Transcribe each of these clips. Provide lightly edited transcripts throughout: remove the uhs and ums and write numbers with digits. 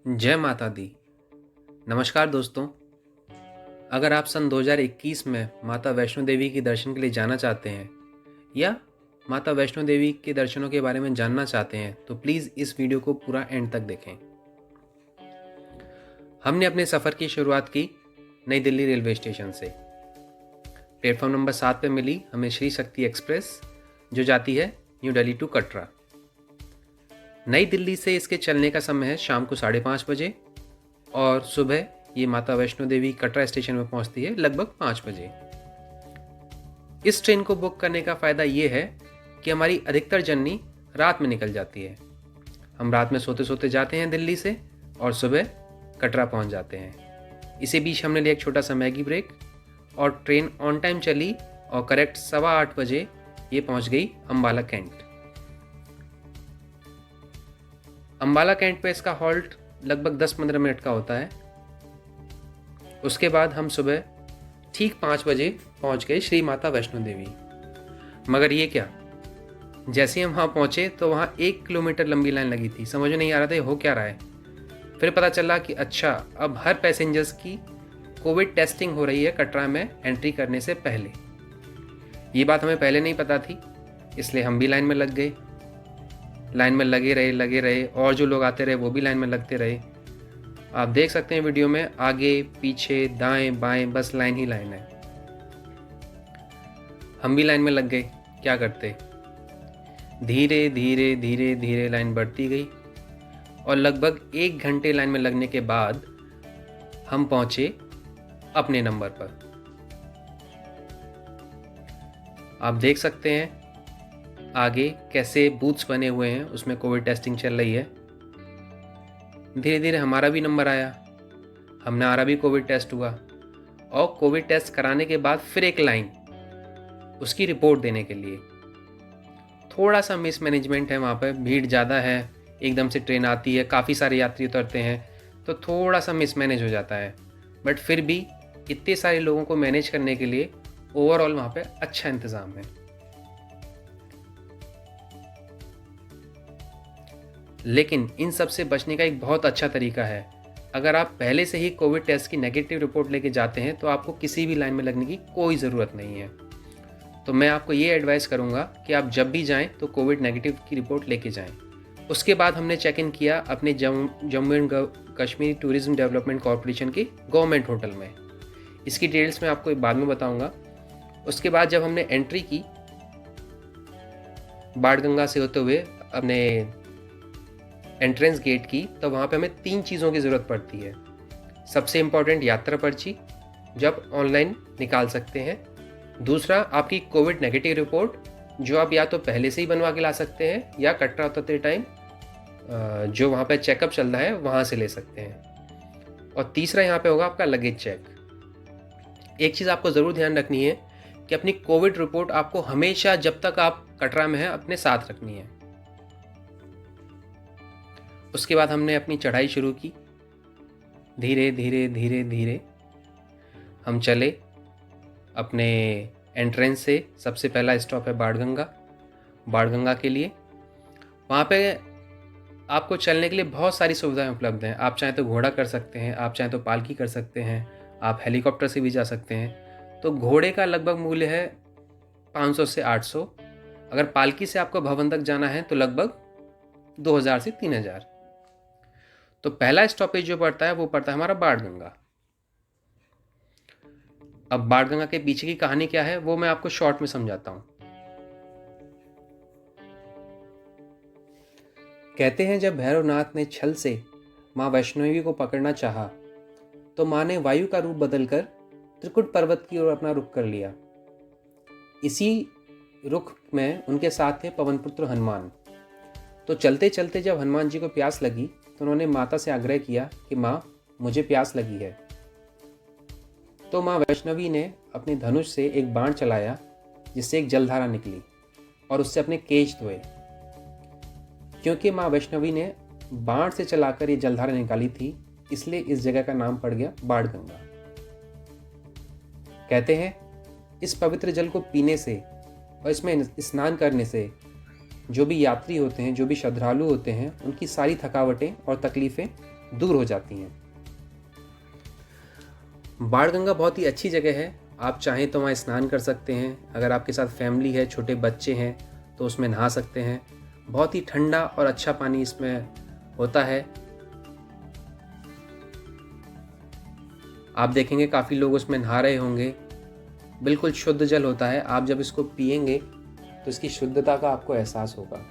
जय माता दी। नमस्कार दोस्तों। अगर आप सन 2021 में माता वैष्णो देवी के दर्शन के लिए जाना चाहते हैं या माता वैष्णो देवी के दर्शनों के बारे में जानना चाहते हैं तो प्लीज़ इस वीडियो को पूरा एंड तक देखें। हमने अपने सफ़र की शुरुआत की नई दिल्ली रेलवे स्टेशन से। प्लेटफॉर्म नंबर 7 पे मिली हमें श्री शक्ति एक्सप्रेस जो जाती है न्यू दिल्ली टू कटरा। नई दिल्ली से इसके चलने का समय है शाम को 5:30 बजे और सुबह ये माता वैष्णो देवी कटरा स्टेशन में पहुंचती है लगभग 5 बजे। इस ट्रेन को बुक करने का फ़ायदा ये है कि हमारी अधिकतर जर्नी रात में निकल जाती है। हम रात में सोते सोते जाते हैं दिल्ली से और सुबह कटरा पहुंच जाते हैं। इसी बीच हमने लिया एक छोटा सा मैगी ब्रेक और ट्रेन ऑन टाइम चली और करेक्ट 8:15 बजे ये पहुंच गई अम्बाला कैंट। अम्बाला कैंट पे इसका हॉल्ट लगभग 10-15 मिनट का होता है। उसके बाद हम सुबह ठीक 5 बजे पहुंच गए श्री माता वैष्णो देवी। मगर ये क्या, जैसे ही हम वहाँ पहुँचे तो वहाँ 1 किलोमीटर लंबी लाइन लगी थी। समझ में नहीं आ रहा था हो क्या रहा है। फिर पता चला कि अच्छा, अब हर पैसेंजर्स की कोविड टेस्टिंग हो रही है कटरा में एंट्री करने से पहले। ये बात हमें पहले नहीं पता थी, इसलिए हम भी लाइन में लग गए। लाइन में लगे रहे और जो लोग आते रहे वो भी लाइन में लगते रहे। आप देख सकते हैं वीडियो में आगे पीछे दाएं बाएं बस लाइन ही लाइन है। हम भी लाइन में लग गए। क्या करते, धीरे धीरे धीरे धीरे लाइन बढ़ती गई और लगभग 1 घंटे लाइन में लगने के बाद हम पहुंचे अपने नंबर पर। आप देख सकते हैं आगे कैसे बूथ्स बने हुए हैं, उसमें कोविड टेस्टिंग चल रही है। धीरे धीरे हमारा भी नंबर आया, हमारा भी कोविड टेस्ट हुआ और कोविड टेस्ट कराने के बाद फिर एक लाइन उसकी रिपोर्ट देने के लिए। थोड़ा सा मिसमैनेजमेंट है वहाँ पर, भीड़ ज़्यादा है, एकदम से ट्रेन आती है, काफ़ी सारे यात्री उतरते हैं तो थोड़ा सा मिसमैनेज हो जाता है। बट फिर भी इतने सारे लोगों को मैनेज करने के लिए ओवरऑल वहाँ पर अच्छा इंतज़ाम है। लेकिन इन सब से बचने का एक बहुत अच्छा तरीका है। अगर आप पहले से ही कोविड टेस्ट की नेगेटिव रिपोर्ट लेके जाते हैं तो आपको किसी भी लाइन में लगने की कोई ज़रूरत नहीं है। तो मैं आपको ये एडवाइस करूँगा कि आप जब भी जाएं तो कोविड नेगेटिव की रिपोर्ट लेके जाएं। उसके बाद हमने चेक इन किया अपने Jammu and Kashmir tourism development corporation के गवर्नमेंट होटल में। इसकी डिटेल्स मैं आपको बाद में बताऊँगा। उसके बाद जब हमने एंट्री की बाणगंगा से होते हुए अपने एंट्रेंस गेट की, तो वहाँ पे हमें 3 चीज़ों की ज़रूरत पड़ती है। सबसे इम्पॉर्टेंट यात्रा पर्ची जब ऑनलाइन निकाल सकते हैं। दूसरा आपकी कोविड नेगेटिव रिपोर्ट जो आप या तो पहले से ही बनवा के ला सकते हैं या कटरा उतरते टाइम जो वहाँ पे चेकअप चल रहा है वहाँ से ले सकते हैं। और तीसरा यहाँ पे होगा आपका लगेज चेक। एक चीज़ आपको ज़रूर ध्यान रखनी है कि अपनी कोविड रिपोर्ट आपको हमेशा जब तक आप कटरा में हैं अपने साथ रखनी है। उसके बाद हमने अपनी चढ़ाई शुरू की। धीरे धीरे धीरे धीरे हम चले अपने एंट्रेंस से। सबसे पहला स्टॉप है बाणगंगा के लिए। वहाँ पे आपको चलने के लिए बहुत सारी सुविधाएं उपलब्ध हैं। आप चाहें तो घोड़ा कर सकते हैं, आप चाहें तो पालकी कर सकते हैं, आप हेलीकॉप्टर से भी जा सकते हैं। तो घोड़े का लगभग मूल्य है 500 से 800। अगर पालकी से आपको भवन तक जाना है तो लगभग 2000 से 3000। तो पहला स्टॉपेज जो पड़ता है वो पड़ता है हमारा बाणगंगा। अब बाणगंगा के पीछे की कहानी क्या है वो मैं आपको शॉर्ट में समझाता हूं। कहते हैं जब भैरवनाथ ने छल से मां वैष्णवी को पकड़ना चाहा तो मां ने वायु का रूप बदलकर त्रिकुट पर्वत की ओर अपना रुख कर लिया। इसी रुख में उनके साथ थे पवनपुत्र हनुमान। तो चलते चलते जब हनुमान जी को प्यास लगी तो उन्होंने माता से आग्रह किया कि माँ मुझे प्यास लगी है। तो माँ वैष्णवी ने अपने धनुष से एक बाण चलाया जिससे एक जलधारा निकली और उससे अपने केश धोए। क्योंकि माँ वैष्णवी ने बाण से चलाकर ये जलधारा निकाली थी इसलिए इस जगह का नाम पड़ गया बाणगंगा। कहते हैं इस पवित्र जल को पीने से और इसमें स्नान करने से जो भी यात्री होते हैं, जो भी श्रद्धालु होते हैं, उनकी सारी थकावटें और तकलीफ़ें दूर हो जाती हैं। बाणगंगा बहुत ही अच्छी जगह है, आप चाहें तो वहाँ स्नान कर सकते हैं। अगर आपके साथ फैमिली है, छोटे बच्चे हैं तो उसमें नहा सकते हैं। बहुत ही ठंडा और अच्छा पानी इसमें होता है। आप देखेंगे काफ़ी लोग उसमें नहा रहे होंगे। बिल्कुल शुद्ध जल होता है, आप जब इसको पिएंगे तो इसकी शुद्धता का आपको एहसास होगा।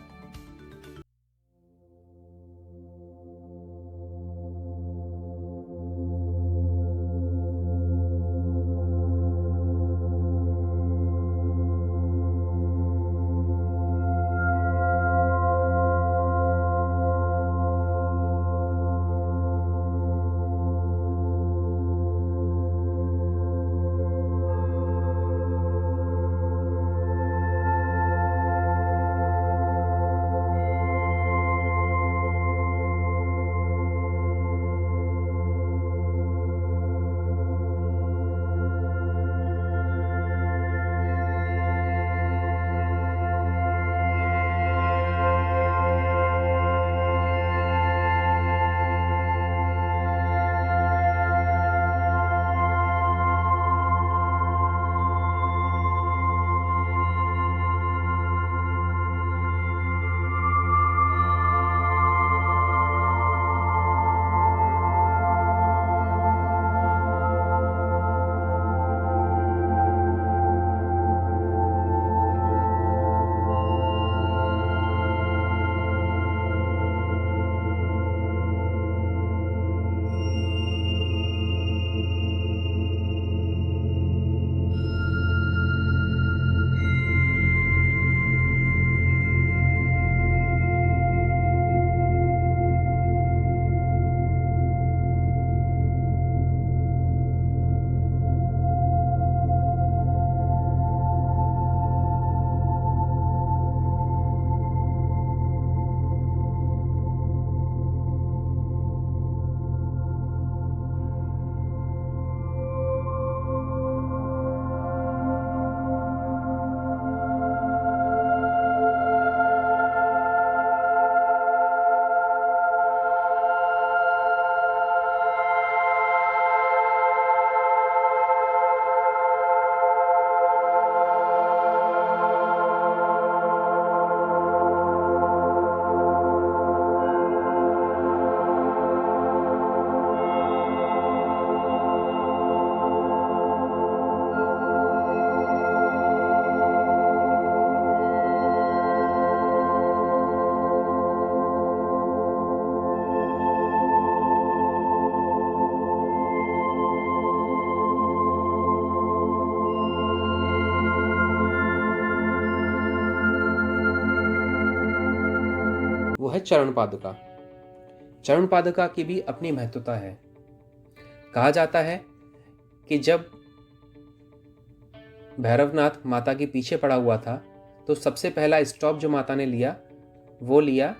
वो है चरण पादुका। चरण पादुका की भी अपनी महत्वता है। कहा जाता है कि जब भैरवनाथ माता के पीछे पड़ा हुआ था तो सबसे पहला स्टॉप जो माता ने लिया वो लिया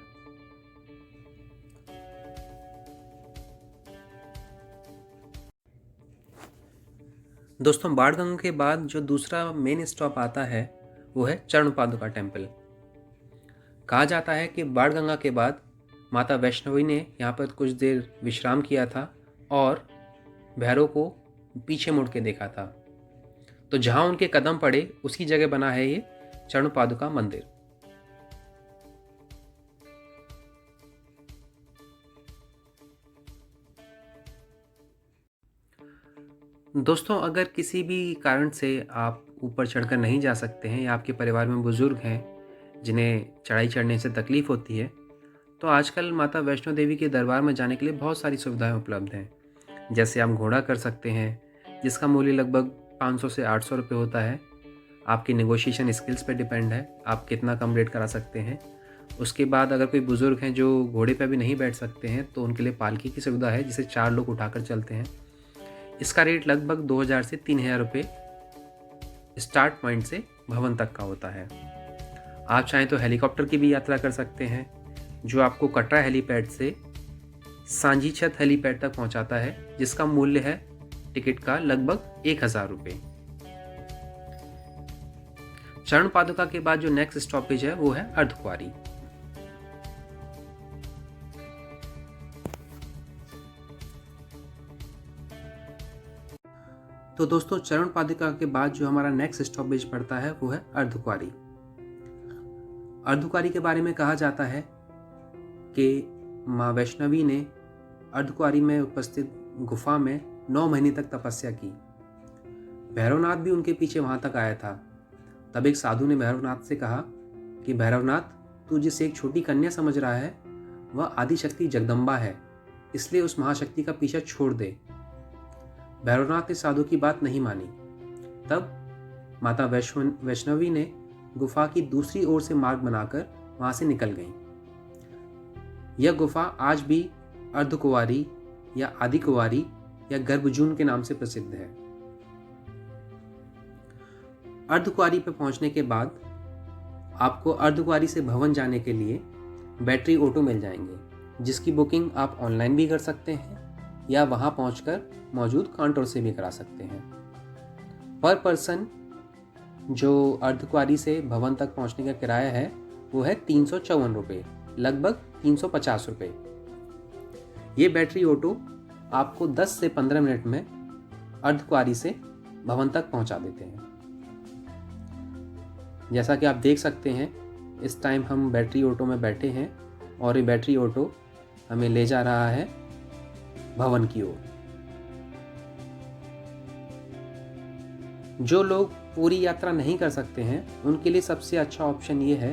दोस्तों, बाणगंगा के बाद जो दूसरा मेन स्टॉप आता है वो है चरण पादुका टेम्पल। कहा जाता है कि बाणगंगा के बाद माता वैष्णवी ने यहाँ पर कुछ देर विश्राम किया था और भैरव को पीछे मुड़ के देखा था। तो जहाँ उनके कदम पड़े उसी जगह बना है ये चरण पादुका मंदिर। दोस्तों, अगर किसी भी कारण से आप ऊपर चढ़कर नहीं जा सकते हैं या आपके परिवार में बुज़ुर्ग हैं जिन्हें चढ़ाई चढ़ने से तकलीफ़ होती है, तो आजकल माता वैष्णो देवी के दरबार में जाने के लिए बहुत सारी सुविधाएं उपलब्ध हैं। जैसे आप घोड़ा कर सकते हैं, जिसका मूल्य लगभग 500 से 800 रुपये होता है। आपकी नेगोशिएशन स्किल्स पे डिपेंड है, आप कितना कम रेट करा सकते हैं। उसके बाद अगर कोई बुज़ुर्ग हैं जो घोड़े पे भी नहीं बैठ सकते हैं तो उनके लिए पालकी की सुविधा है, जिसे 4 लोग उठाकर चलते हैं। इसका रेट लगभग 2000 से 3000 रुपये स्टार्ट पॉइंट से भवन तक का होता है। आप चाहें तो हेलीकॉप्टर की भी यात्रा कर सकते हैं, जो आपको कटरा हेलीपैड से सांजीछत हेलीपैड तक पहुंचाता है, जिसका मूल्य है टिकट का लगभग 1000 रुपये। चरण पादुका के बाद जो नेक्स्ट स्टॉपेज है वो है अर्धकुंवारी। तो दोस्तों चरण पादुका के बाद जो हमारा नेक्स्ट स्टॉपेज पड़ता है वो है अर्धकुंवारी। अर्धकुंवारी के बारे में कहा जाता है कि माँ वैष्णवी ने अर्धकुंवारी में उपस्थित गुफा में 9 महीने तक तपस्या की। भैरवनाथ भी उनके पीछे वहां तक आया था। तब एक साधु ने भैरवनाथ से कहा कि भैरवनाथ, तू जिसे एक छोटी कन्या समझ रहा है वह आदिशक्ति जगदम्बा है, इसलिए उस महाशक्ति का पीछा छोड़ दे। भैरवनाथ ने साधु की बात नहीं मानी। तब माता वैष्णवी ने गुफा की दूसरी ओर से मार्ग बनाकर वहां से निकल गई। यह गुफा आज भी अर्धकुंवारी या आदिकुंवारी या गर्भजून के नाम से प्रसिद्ध है। अर्धकुंवारी पर पहुंचने के बाद आपको अर्धकुंवारी से भवन जाने के लिए बैटरी ऑटो मिल जाएंगे, जिसकी बुकिंग आप ऑनलाइन भी कर सकते हैं या वहां पहुंचकर मौजूद काउंटर से भी करा सकते हैं। पर पर्सन जो अर्धकुंवारी से भवन तक पहुंचने का किराया है वो है 354 रुपये, लगभग 350 रुपये। ये बैटरी ऑटो आपको 10 से 15 मिनट में अर्धकुंवारी से भवन तक पहुंचा देते हैं। जैसा कि आप देख सकते हैं, इस टाइम हम बैटरी ऑटो में बैठे हैं और ये बैटरी ऑटो हमें ले जा रहा है भवन की ओर। जो लोग पूरी यात्रा नहीं कर सकते हैं उनके लिए सबसे अच्छा ऑप्शन ये है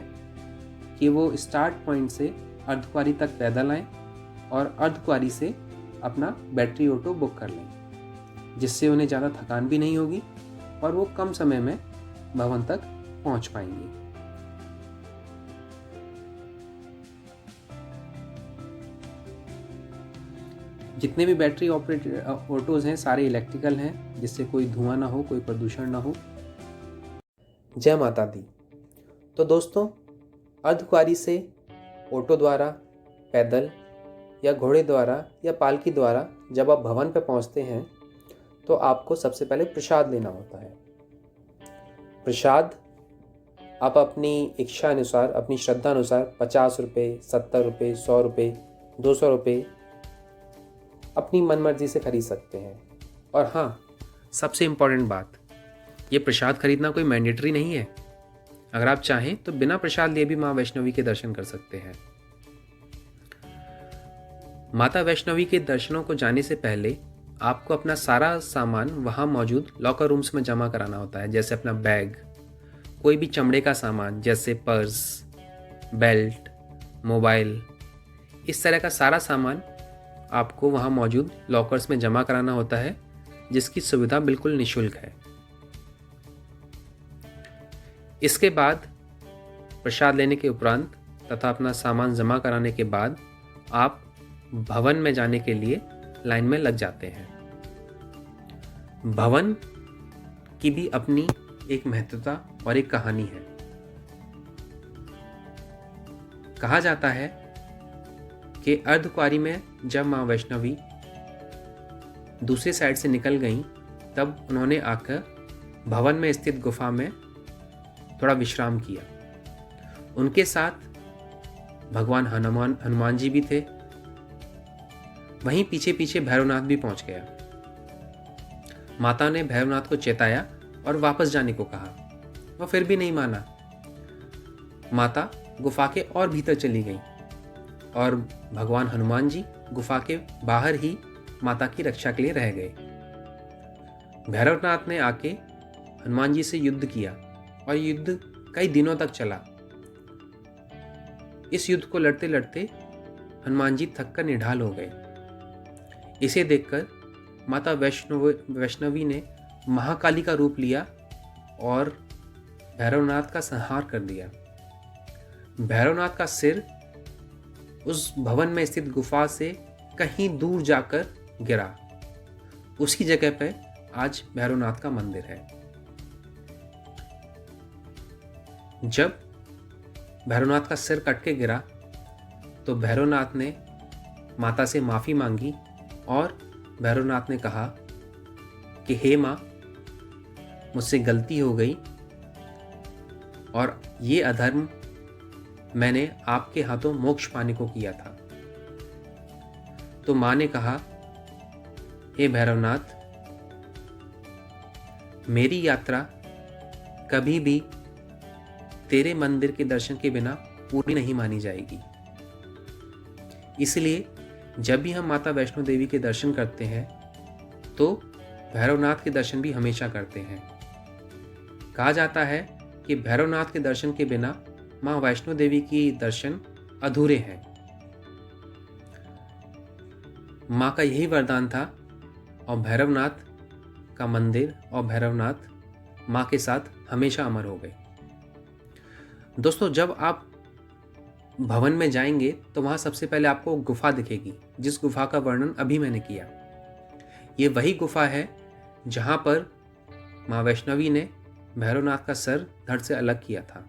कि वो स्टार्ट पॉइंट से अर्धकुंवारी तक पैदल आएं और अर्धकुंवारी से अपना बैटरी ऑटो बुक कर लें, जिससे उन्हें ज़्यादा थकान भी नहीं होगी और वो कम समय में भवन तक पहुंच पाएंगे। जितने भी बैटरी ऑपरेटेड ऑटोज़ हैं सारे इलेक्ट्रिकल हैं, जिससे कोई धुआं ना हो, कोई प्रदूषण ना हो। जय माता दी। तो दोस्तों, अर्धकुंवारी से ऑटो द्वारा, पैदल या घोड़े द्वारा या पालकी द्वारा जब आप भवन पर पहुंचते हैं तो आपको सबसे पहले प्रसाद लेना होता है। प्रसाद आप अपनी इच्छा अनुसार, अपनी श्रद्धा अनुसार 50 रुपये, 70 रुपये, 100 रुपये, 200 रुपये अपनी मनमर्जी से खरीद सकते हैं। और हाँ, सबसे इम्पॉर्टेंट बात, ये प्रसाद खरीदना कोई मैंडेटरी नहीं है। अगर आप चाहें तो बिना प्रसाद लिए भी माँ वैष्णवी के दर्शन कर सकते हैं। माता वैष्णवी के दर्शनों को जाने से पहले आपको अपना सारा सामान वहाँ मौजूद लॉकर रूम्स में जमा कराना होता है, जैसे अपना बैग, कोई भी चमड़े का सामान जैसे पर्स, बेल्ट, मोबाइल, इस तरह का सारा सामान आपको वहाँ मौजूद लॉकर्स में जमा कराना होता है, जिसकी सुविधा बिल्कुल निःशुल्क है। इसके बाद प्रसाद लेने के उपरांत तथा अपना सामान जमा कराने के बाद आप भवन में जाने के लिए लाइन में लग जाते हैं। भवन की भी अपनी एक महत्वता और एक कहानी है। कहा जाता है कि अर्धकुंवारी में जब माँ वैष्णवी दूसरी साइड से निकल गईं, तब उन्होंने आकर भवन में स्थित गुफा में थोड़ा विश्राम किया। उनके साथ भगवान हनुमान जी भी थे। वहीं पीछे पीछे भैरवनाथ भी पहुंच गया। माता ने भैरवनाथ को चेताया और वापस जाने को कहा, वह फिर भी नहीं माना। माता गुफा के और भीतर चली गई और भगवान हनुमान जी गुफा के बाहर ही माता की रक्षा के लिए रह गए। भैरवनाथ ने आके हनुमान जी से युद्ध किया और युद्ध कई दिनों तक चला। इस युद्ध को लड़ते लड़ते हनुमान जी थक कर निढाल हो गए। इसे देखकर माता वैष्णवी ने महाकाली का रूप लिया और भैरवनाथ का संहार कर दिया। भैरवनाथ का सिर उस भवन में स्थित गुफा से कहीं दूर जाकर गिरा। उसी जगह पर आज भैरवनाथ का मंदिर है। जब भैरवनाथ का सिर कट के गिरा तो भैरवनाथ ने माता से माफ़ी मांगी और भैरवनाथ ने कहा कि हे माँ, मुझसे गलती हो गई और ये अधर्म मैंने आपके हाथों मोक्ष पाने को किया था। तो माँ ने कहा, हे भैरवनाथ, मेरी यात्रा कभी भी तेरे मंदिर के दर्शन के बिना पूरी नहीं मानी जाएगी। इसलिए जब भी हम माता वैष्णो देवी के दर्शन करते हैं तो भैरवनाथ के दर्शन भी हमेशा करते हैं। कहा जाता है कि भैरवनाथ के दर्शन के बिना माँ वैष्णो देवी की दर्शन अधूरे हैं। माँ का यही वरदान था और भैरवनाथ का मंदिर और भैरवनाथ माँ के साथ हमेशा अमर हो गए। दोस्तों, जब आप भवन में जाएंगे तो वहाँ सबसे पहले आपको गुफा दिखेगी, जिस गुफा का वर्णन अभी मैंने किया। ये वही गुफा है जहाँ पर माँ वैष्णवी ने भैरवनाथ का सर धड़ से अलग किया था।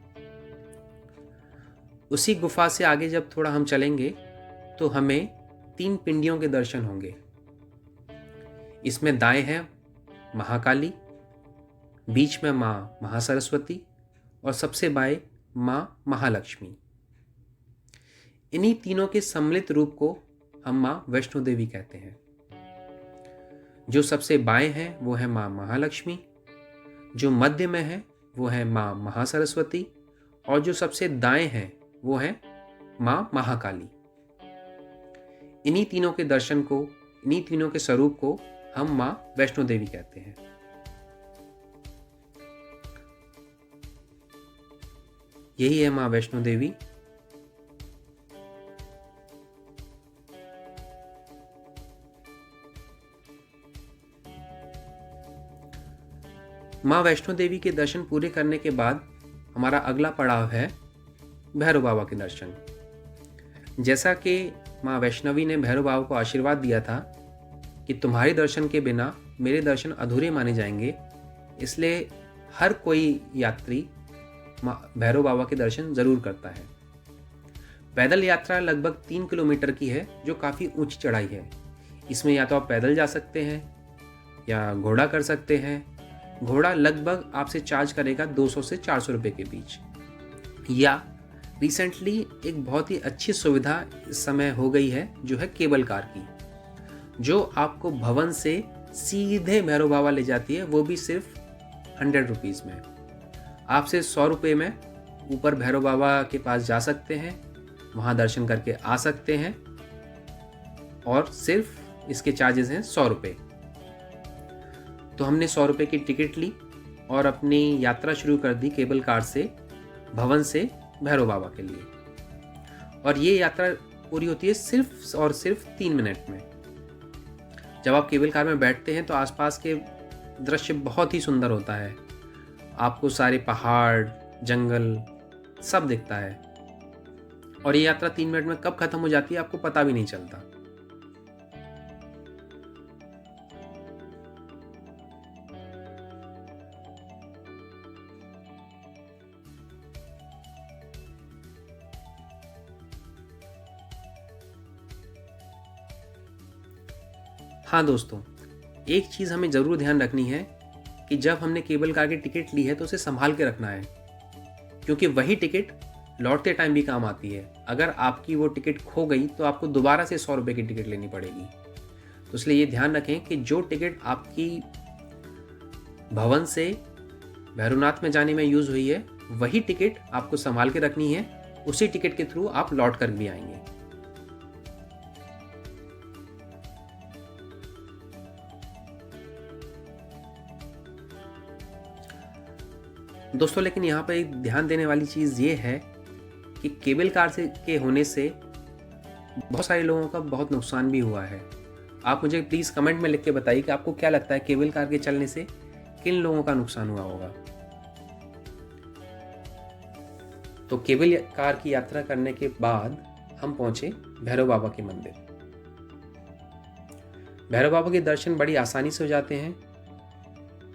उसी गुफा से आगे जब थोड़ा हम चलेंगे तो हमें 3 पिंडियों के दर्शन होंगे। इसमें दाएं हैं महाकाली, बीच में माँ महासरस्वती और सबसे बाएं माँ महालक्ष्मी। इन्हीं तीनों के सम्मिलित रूप को हम माँ वैष्णो देवी कहते हैं। जो सबसे बाएं हैं वो है माँ महालक्ष्मी, जो मध्य में है वो है माँ महासरस्वती और जो सबसे दाएं हैं वो है माँ महाकाली। इन्हीं तीनों के दर्शन को, इन्हीं तीनों के स्वरूप को हम माँ वैष्णो देवी कहते हैं। यही है माँ वैष्णो देवी। माँ वैष्णो देवी के दर्शन पूरे करने के बाद हमारा अगला पड़ाव है भैरव बाबा के दर्शन। जैसा कि माँ वैष्णवी ने भैरव बाबा को आशीर्वाद दिया था कि तुम्हारे दर्शन के बिना मेरे दर्शन अधूरे माने जाएंगे, इसलिए हर कोई यात्री भैरव बाबा के दर्शन जरूर करता है। पैदल यात्रा लगभग 3 किलोमीटर की है, जो काफ़ी ऊंची चढ़ाई है। इसमें या तो आप पैदल जा सकते हैं या घोड़ा कर सकते हैं। घोड़ा लगभग आपसे चार्ज करेगा 200 से 400 रुपये के बीच। या रिसेंटली एक बहुत ही अच्छी सुविधा इस समय हो गई है, जो है केबल कार की, जो आपको भवन से सीधे भैरव बाबा ले जाती है, वो भी सिर्फ 100 रुपीज़ में। आपसे 100 रुपये में ऊपर भैरव बाबा के पास जा सकते हैं, वहाँ दर्शन करके आ सकते हैं और सिर्फ इसके चार्जेस हैं 100 रुपये। तो हमने 100 रुपये की टिकट ली और अपनी यात्रा शुरू कर दी केबल कार से भवन से भैरव बाबा के लिए। और ये यात्रा पूरी होती है सिर्फ और सिर्फ 3 मिनट में। जब आप केबल कार में बैठते हैं तो आसपास के दृश्य बहुत ही सुंदर होता है। आपको सारे पहाड़, जंगल सब दिखता है और ये यात्रा 3 मिनट में कब खत्म हो जाती है आपको पता भी नहीं चलता। हाँ दोस्तों, एक चीज़ हमें ज़रूर ध्यान रखनी है कि जब हमने केबल कार की टिकट ली है तो उसे संभाल के रखना है, क्योंकि वही टिकट लौटते टाइम भी काम आती है। अगर आपकी वो टिकट खो गई तो आपको दोबारा से 100 रुपये की टिकट लेनी पड़ेगी। तो इसलिए ये ध्यान रखें कि जो टिकट आपकी भवन से भैरवनाथ में जाने में यूज़ हुई है, वही टिकट आपको संभाल के रखनी है। उसी टिकट के थ्रू आप लौट कर भी आएंगे। दोस्तों, लेकिन यहाँ पर एक ध्यान देने वाली चीज़ ये है कि केबल कार के होने से बहुत सारे लोगों का बहुत नुकसान भी हुआ है। आप मुझे प्लीज़ कमेंट में लिख के बताइए कि आपको क्या लगता है केबल कार के चलने से किन लोगों का नुकसान हुआ होगा। तो केबल कार की यात्रा करने के बाद हम पहुंचे भैरव बाबा के मंदिर। भैरव बाबा के दर्शन बड़ी आसानी से हो जाते हैं।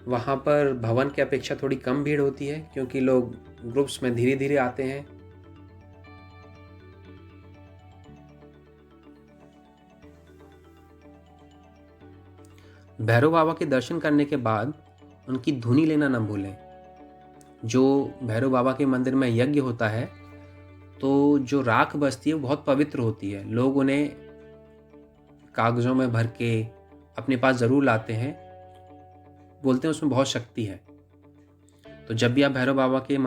वहाँ पर भवन की अपेक्षा थोड़ी कम भीड़ होती है, क्योंकि लोग ग्रुप्स में धीरे धीरे आते हैं। भैरव बाबा के दर्शन करने के बाद उनकी धुनी लेना न भूलें। जो भैरव बाबा के मंदिर में यज्ञ होता है तो जो राख बचती है वो बहुत पवित्र होती है। लोग उन्हें कागज़ों में भर के अपने पास ज़रूर लाते हैं बोलते हैं उसमें बहुत शक्ति है। तो जब भी आप भैरव बाबा के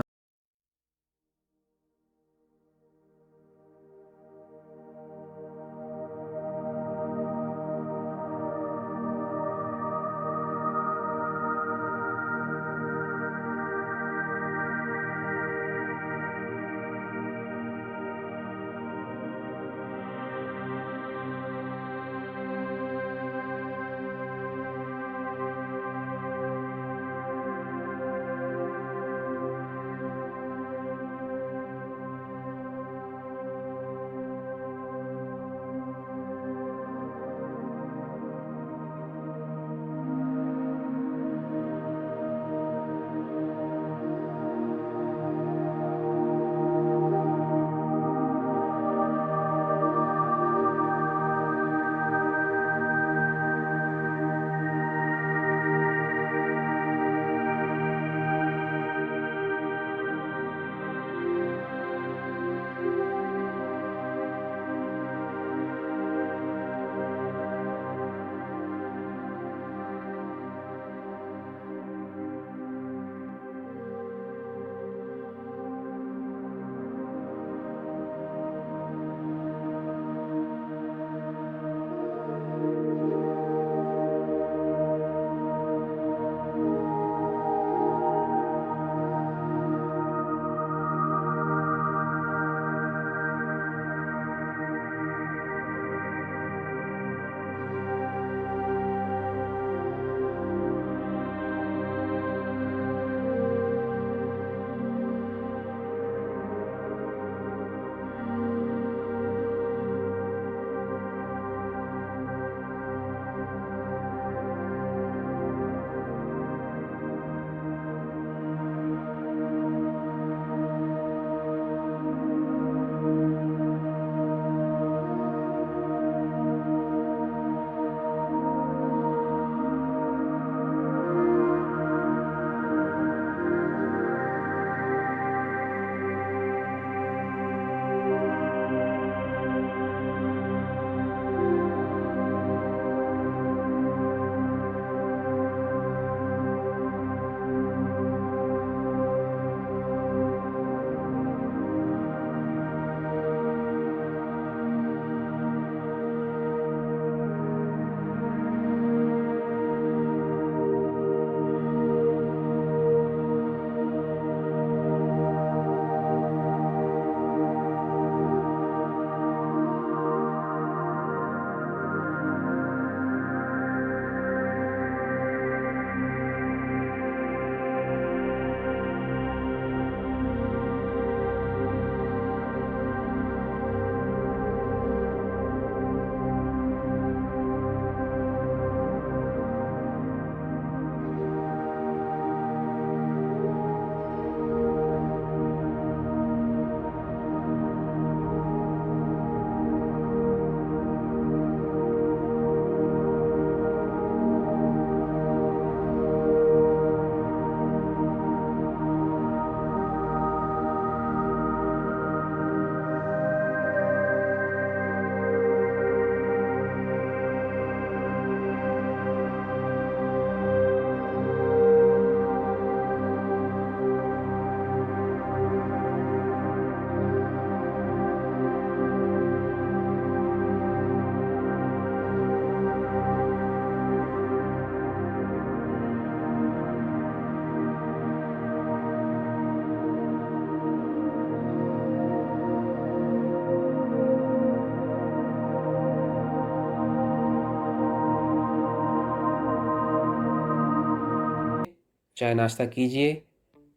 चाय नाश्ता कीजिए,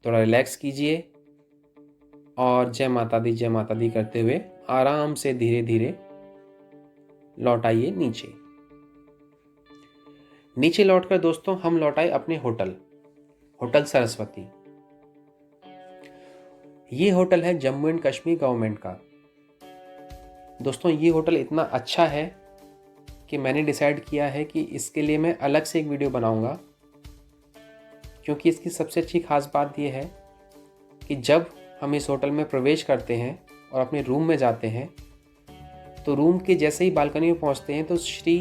थोड़ा रिलैक्स कीजिए और जय माता दी करते हुए आराम से धीरे धीरे लौट आइए नीचे। नीचे लौटकर दोस्तों हम लौट आए अपने होटल सरस्वती। ये होटल है जम्मू एंड कश्मीर गवर्नमेंट का। दोस्तों ये होटल इतना अच्छा है कि मैंने डिसाइड किया है कि इसके लिए मैं अलग से एक वीडियो बनाऊंगा, क्योंकि इसकी सबसे अच्छी खास बात यह है कि जब हम इस होटल में प्रवेश करते हैं और अपने रूम में जाते हैं तो रूम के जैसे ही बालकनी में पहुंचते हैं तो श्री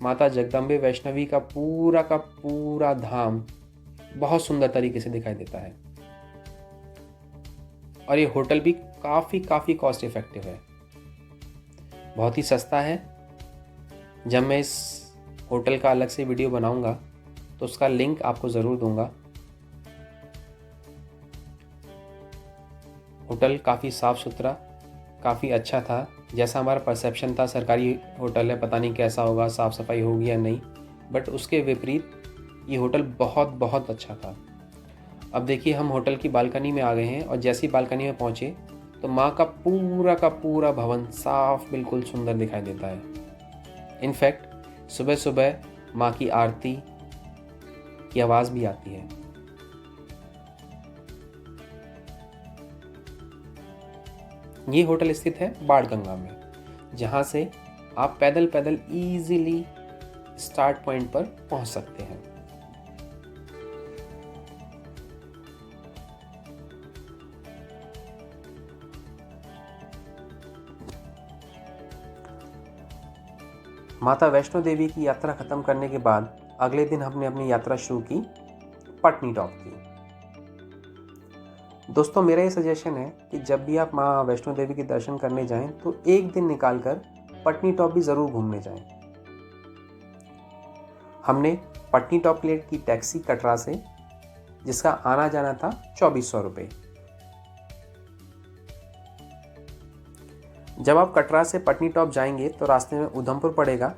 माता जगदम्बे वैष्णवी का पूरा धाम बहुत सुंदर तरीके से दिखाई देता है। और ये होटल भी काफ़ी कॉस्ट इफेक्टिव है, बहुत ही सस्ता है। जब मैं इस होटल का अलग से वीडियो बनाऊंगा तो उसका लिंक आपको ज़रूर दूंगा। होटल काफ़ी साफ़ सुथरा, काफ़ी अच्छा था। जैसा हमारा परसेप्शन था सरकारी होटल है, पता नहीं कैसा होगा, साफ़ सफाई होगी या नहीं, बट उसके विपरीत ये होटल बहुत अच्छा था। अब देखिए हम होटल की बालकनी में आ गए हैं और जैसी बालकनी में पहुँचे तो माँ का पूरा भवन साफ बिल्कुल सुंदर दिखाई देता है। इनफैक्ट सुबह सुबह माँ की आरती की आवाज़ भी आती है। ये होटल स्थित है बाणगंगा में, जहाँ से आप पैदल इजीली स्टार्ट पॉइंट पर पहुँच सकते हैं। माता वैष्णो देवी की यात्रा खत्म करने के बाद अगले दिन हमने अपनी यात्रा शुरू की पटनी टॉप की। दोस्तों मेरा ये सजेशन है कि जब भी आप माँ वैष्णो देवी के दर्शन करने जाएं तो एक दिन निकालकर पटनी टॉप भी ज़रूर घूमने जाएं। हमने पटनी टॉप के लिए की टैक्सी कटरा से, जिसका आना जाना था 2400 रुपये। जब आप कटरा से पटनी टॉप जाएंगे तो रास्ते में उधमपुर पड़ेगा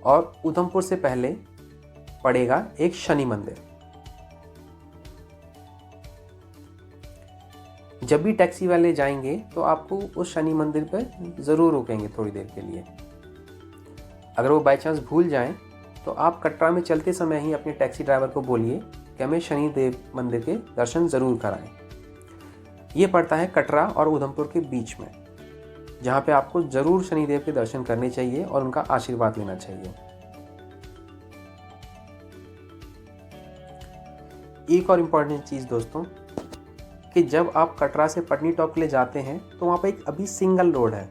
और उधमपुर से पहले पड़ेगा एक शनि मंदिर। जब भी टैक्सी वाले जाएंगे तो आपको उस शनि मंदिर पर ज़रूर रोकेंगे थोड़ी देर के लिए। अगर वो बाई चांस भूल जाएं तो आप कटरा में चलते समय ही अपने टैक्सी ड्राइवर को बोलिए कि हमें शनि देव मंदिर के दर्शन ज़रूर कराएं। ये पड़ता है कटरा और उधमपुर के बीच में, जहाँ पे आपको ज़रूर शनिदेव के दर्शन करने चाहिए और उनका आशीर्वाद लेना चाहिए। एक और इम्पॉर्टेंट चीज़ दोस्तों, कि जब आप कटरा से पटनी टॉप के लिए जाते हैं तो वहाँ पे एक अभी सिंगल रोड है।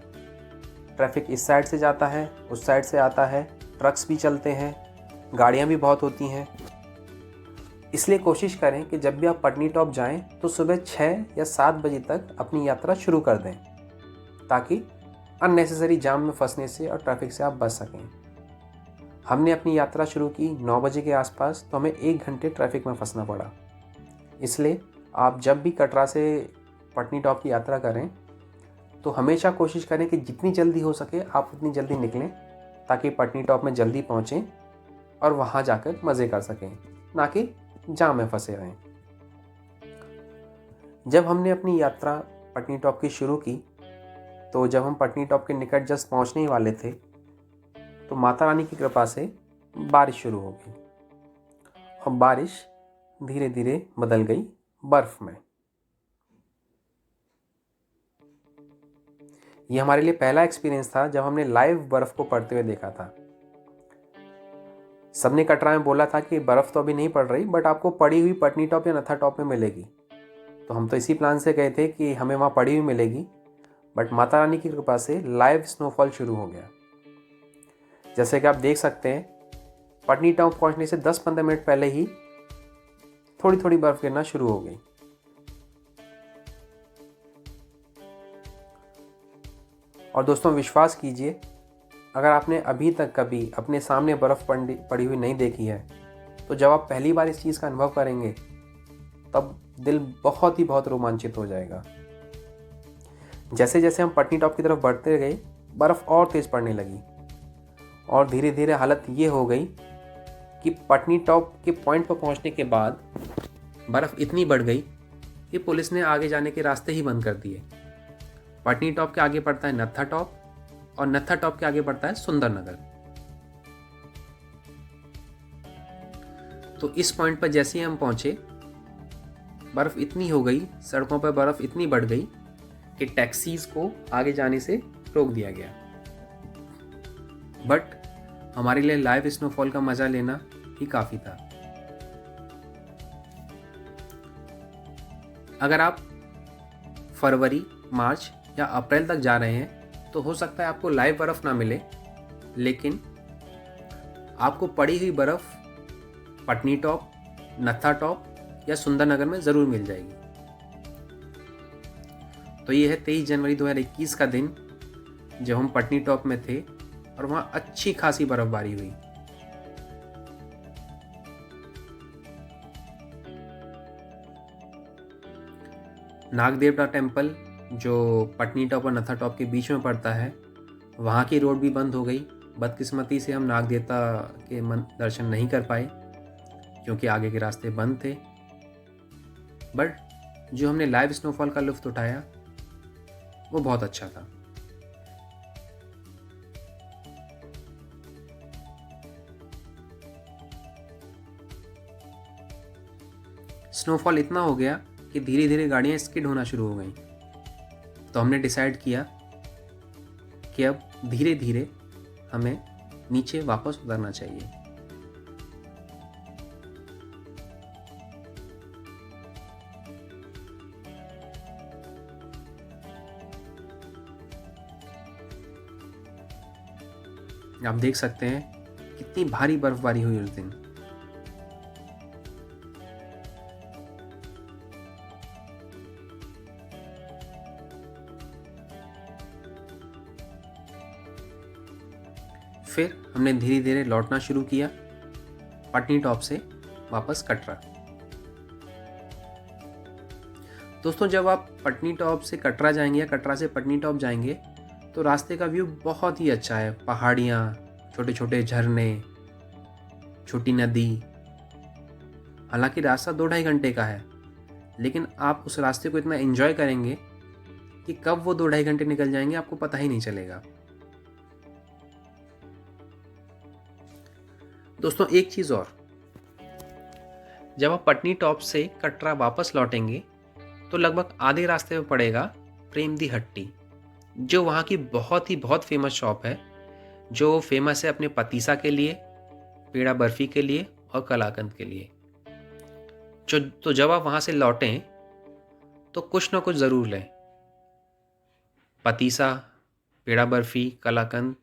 ट्रैफिक इस साइड से जाता है, उस साइड से आता है, ट्रक्स भी चलते हैं, गाड़ियाँ भी बहुत होती हैं। इसलिए कोशिश करें कि जब भी आप पटनी टॉप जाएं तो सुबह 6 या 7 बजे तक अपनी यात्रा शुरू कर दें, ताकि अननेसेसरी जाम में फंसने से और ट्रैफिक से आप बच सकें। हमने अपनी यात्रा शुरू की 9 बजे के आसपास, तो हमें 1 घंटे ट्रैफिक में फंसना पड़ा। इसलिए आप जब भी कटरा से पटनी टॉप की यात्रा करें तो हमेशा कोशिश करें कि जितनी जल्दी हो सके आप उतनी जल्दी निकलें, ताकि पटनी टॉप में जल्दी पहुँचें और वहाँ जाकर मज़े कर सकें, ना कि जाम में फंसे रहें। जब हमने अपनी यात्रा पटनी टॉप की शुरू की तो जब हम पटनी टॉप के निकट जस्ट पहुँचने ही वाले थे तो माता रानी की कृपा से बारिश शुरू हो गई और बारिश धीरे धीरे बदल गई बर्फ में। ये हमारे लिए पहला एक्सपीरियंस था जब हमने लाइव बर्फ को पड़ते हुए देखा था। सबने कटरा में बोला था कि बर्फ तो अभी नहीं पड़ रही, बट आपको पड़ी हुई पटनी टॉप या नत्था टॉप में मिलेगी। तो हम तो इसी प्लान से गए थे कि हमें वहाँ पड़ी हुई मिलेगी, बट माता रानी की कृपा से लाइव स्नोफॉल शुरू हो गया। जैसे कि आप देख सकते हैं, पटनी टॉप पहुँचने से 10-15 मिनट पहले ही थोड़ी थोड़ी बर्फ गिरना शुरू हो गई। और दोस्तों विश्वास कीजिए, अगर आपने अभी तक कभी अपने सामने बर्फ़ पड़ी हुई नहीं देखी है तो जब आप पहली बार इस चीज़ का अनुभव करेंगे तब दिल बहुत रोमांचित हो जाएगा। जैसे जैसे हम पटनी टॉप की तरफ बढ़ते गए बर्फ़ और तेज़ पड़ने लगी और धीरे धीरे हालत ये हो गई कि पटनी टॉप के पॉइंट पर पहुंचने के बाद बर्फ़ इतनी बढ़ गई कि पुलिस ने आगे जाने के रास्ते ही बंद कर दिए। पटनी टॉप के आगे पड़ता है नत्था टॉप और नत्था टॉप के आगे पड़ता है सुंदरनगर। तो इस पॉइंट पर जैसे ही हम पहुंचे बर्फ़ इतनी हो गई, सड़कों पर बर्फ़ इतनी बढ़ गई कि टैक्सीज़ को आगे जाने से रोक दिया गया। बट हमारे लिए लाइव स्नोफॉल का मज़ा लेना ही काफ़ी था। अगर आप फरवरी, मार्च या अप्रैल तक जा रहे हैं तो हो सकता है आपको लाइव बर्फ़ ना मिले, लेकिन आपको पड़ी हुई बर्फ़ पटनी टॉप, नत्था टॉप या सुंदरनगर में ज़रूर मिल जाएगी। तो ये है 23 जनवरी 2021 का दिन, जब हम पटनी टॉप में थे और वहाँ अच्छी खासी बर्फबारी हुई। नागदेवता टेम्पल, जो पटनी टॉप और नत्था टॉप के बीच में पड़ता है, वहाँ की रोड भी बंद हो गई। बदकिस्मती से हम नागदेवता के दर्शन नहीं कर पाए क्योंकि आगे के रास्ते बंद थे। बट जो हमने लाइव स्नोफॉल का लुत्फ़ उठाया वो बहुत अच्छा था। स्नोफॉल इतना हो गया कि धीरे धीरे गाड़ियाँ स्किड होना शुरू हो गई। तो हमने डिसाइड किया कि अब धीरे धीरे हमें नीचे वापस उतरना चाहिए। आप देख सकते हैं कितनी भारी बर्फबारी हुई उस दिन। फिर हमने धीरे धीरे लौटना शुरू किया पटनी टॉप से वापस कटरा। दोस्तों, जब आप पटनी टॉप से कटरा जाएंगे या कटरा से पटनी टॉप जाएंगे तो रास्ते का व्यू बहुत ही अच्छा है। पहाड़ियाँ, छोटे छोटे झरने, छोटी नदी। हालांकि रास्ता 2-2.5 घंटे का है, लेकिन आप उस रास्ते को इतना एंजॉय करेंगे कि कब वो 2-2.5 घंटे निकल जाएंगे आपको पता ही नहीं चलेगा। दोस्तों, एक चीज़ और, जब आप पटनी टॉप से कटरा वापस लौटेंगे तो लगभग आधे रास्ते में पड़ेगा प्रेम दी हट्टी, जो वहाँ की बहुत फेमस शॉप है, जो फेमस है अपने पतीसा के लिए, पेड़ा बर्फ़ी के लिए और कलाकंद के लिए। तो जब आप वहाँ से लौटें तो कुछ ना कुछ ज़रूर लें। पतीसा, पेड़ा बर्फ़ी, कलाकंद।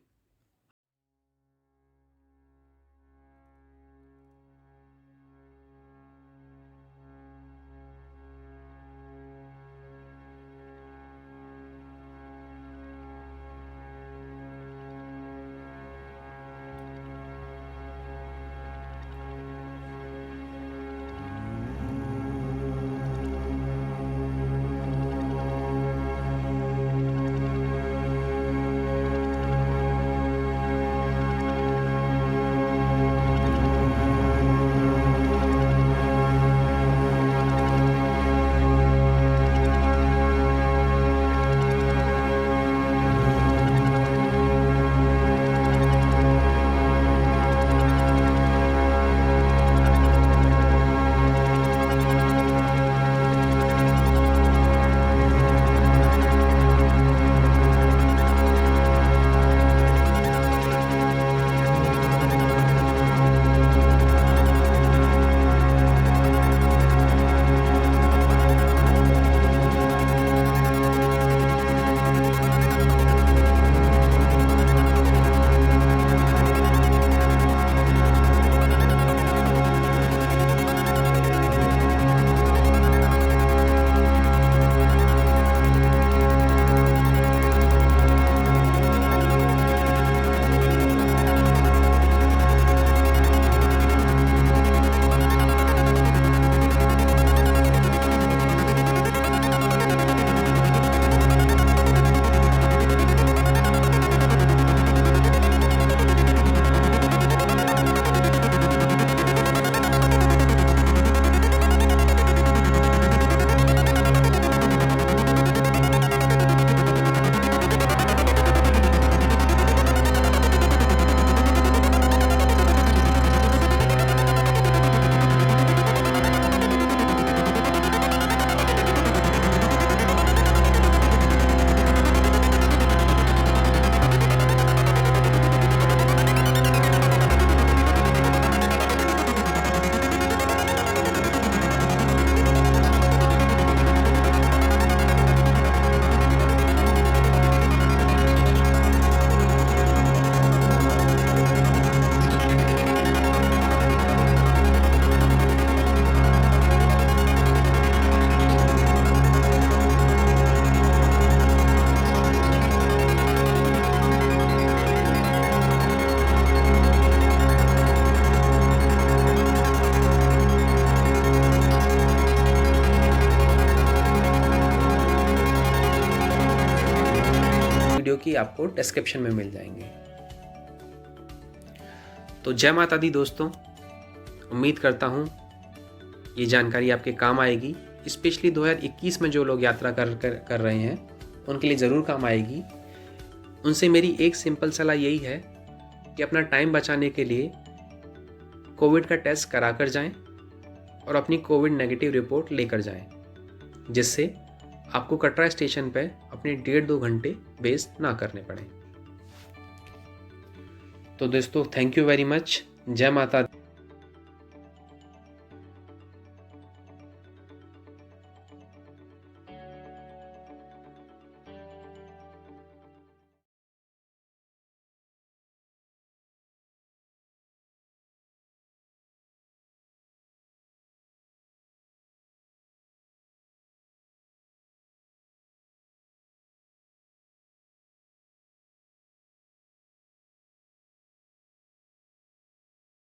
कि आपको डिस्क्रिप्शन में मिल जाएंगे। तो जय माता दी दोस्तों, उम्मीद करता हूँ ये जानकारी आपके काम आएगी। स्पेशली 2021 में जो लोग यात्रा कर रहे हैं उनके लिए ज़रूर काम आएगी। उनसे मेरी एक सिंपल सलाह यही है कि अपना टाइम बचाने के लिए कोविड का टेस्ट करा कर जाएं और अपनी कोविड नेगेटिव रिपोर्ट लेकर जाएं, जिससे आपको कटरा स्टेशन पर अपने 1.5-2 घंटे वेस्ट ना करने पड़े। तो दोस्तों, थैंक यू वेरी मच। जय माता दी।